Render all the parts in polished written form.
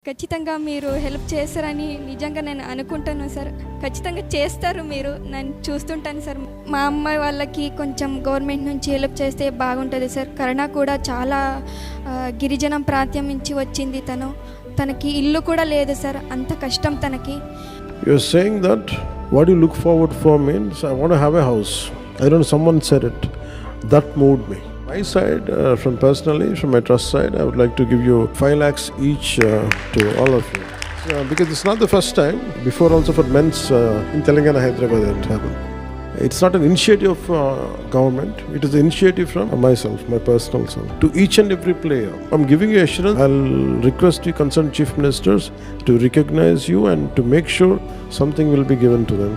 ఖచ్చితంగా మీరు హెల్ప్ చేస్తారని నిజంగా నేను అనుకుంటాను సార్. ఖచ్చితంగా చేస్తారు, మీరు నేను చూస్తుంటాను సార్. మా అమ్మాయి వాళ్ళకి కొంచెం గవర్నమెంట్ నుంచి హెల్ప్ చేస్తే బాగుంటుంది సార్. కరుణ కూడా చాలా గిరిజనం ప్రాంతం నుంచి వచ్చింది. తనకి ఇల్లు కూడా లేదు సార్, అంత కష్టం తనకి. You're saying that what you look forward for means I want to have a house. I don't know, someone said it. That moved me. My side, from my trust side, I would like to give you 5 lakhs each to all of you. Because it's not the first time. Before also for men's in Telangana, Hyderabad, it happened. It's not an initiative of government. It is an initiative from myself, my personal self. To each and every player, I'm giving you assurance. I'll request you concerned chief ministers to recognize you and to make sure something will be given to them,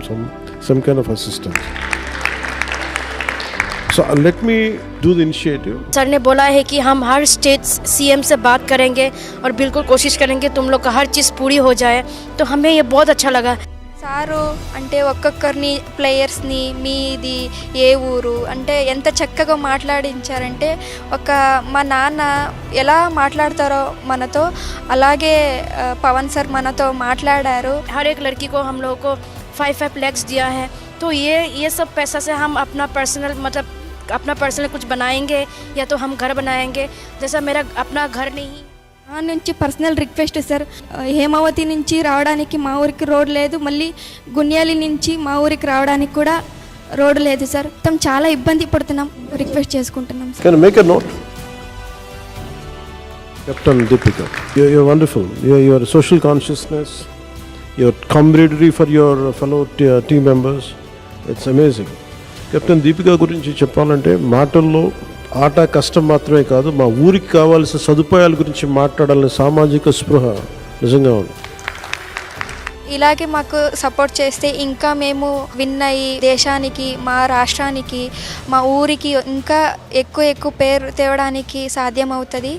some kind of assistance. So let me do the initiative. Sir ने बोला है कि हम हर state CM से बात करेंगे और बिल्कुल कोशिश करेंगे तुम लोग का हर चीज़ पूरी हो जाए. तो हमें ये बहुत अच्छा लगा. సారు అంటే ఒక్కొక్కరిని ప్లేయర్స్ని మీది ఏ ఊరు అంటే ఎంత చక్కగా మాట్లాడించారంటే, మా నాన్న ఎలా మాట్లాడతారో మనతో అలాగే పవన్ సార్ మనతో మాట్లాడారు. हर एक लड़की को हम लोगों को 5 lakhs दिया है. तो ये सब पैसा से हम अपना पर्सनल कुछ बनाएंगे या तो हम घर बनाएंगे. जैसा मेरा अपना घर नहीं నుంచి పర్సనల్ రిక్వెస్ట్ సార్, హేమావతి నుంచి రావడానికి మా ఊరికి రోడ్ లేదు, మళ్ళీ గున్యాలి నుంచి మా ఊరికి రావడానికి కూడా రోడ్ లేదు సార్. మొత్తం చాలా ఇబ్బంది పడుతున్నాం. రిక్వెస్ట్ చేసుకుంటున్నాం sir. Can I make a note? Captain Deepika, you're wonderful. Your social consciousness, your camaraderie for your fellow team members, it's amazing. Captain Deepika గురించి చెప్పాలంటే మాటల్లో ఆట కష్టం మాత్రమే కాదు, మా ఊరికి కావాల్సిన సదుపాయాల గురించి మాట్లాడాలనే సామాజిక స్పృహ నిజంగా ఉంది. ఇలాగే మాకు సపోర్ట్ చేస్తే ఇంకా మేము విన్ అయ్యి దేశానికి, మా రాష్ట్రానికి, మా ఊరికి ఇంకా ఎక్కువ పేరు తేవడానికి సాధ్యమవుతుంది.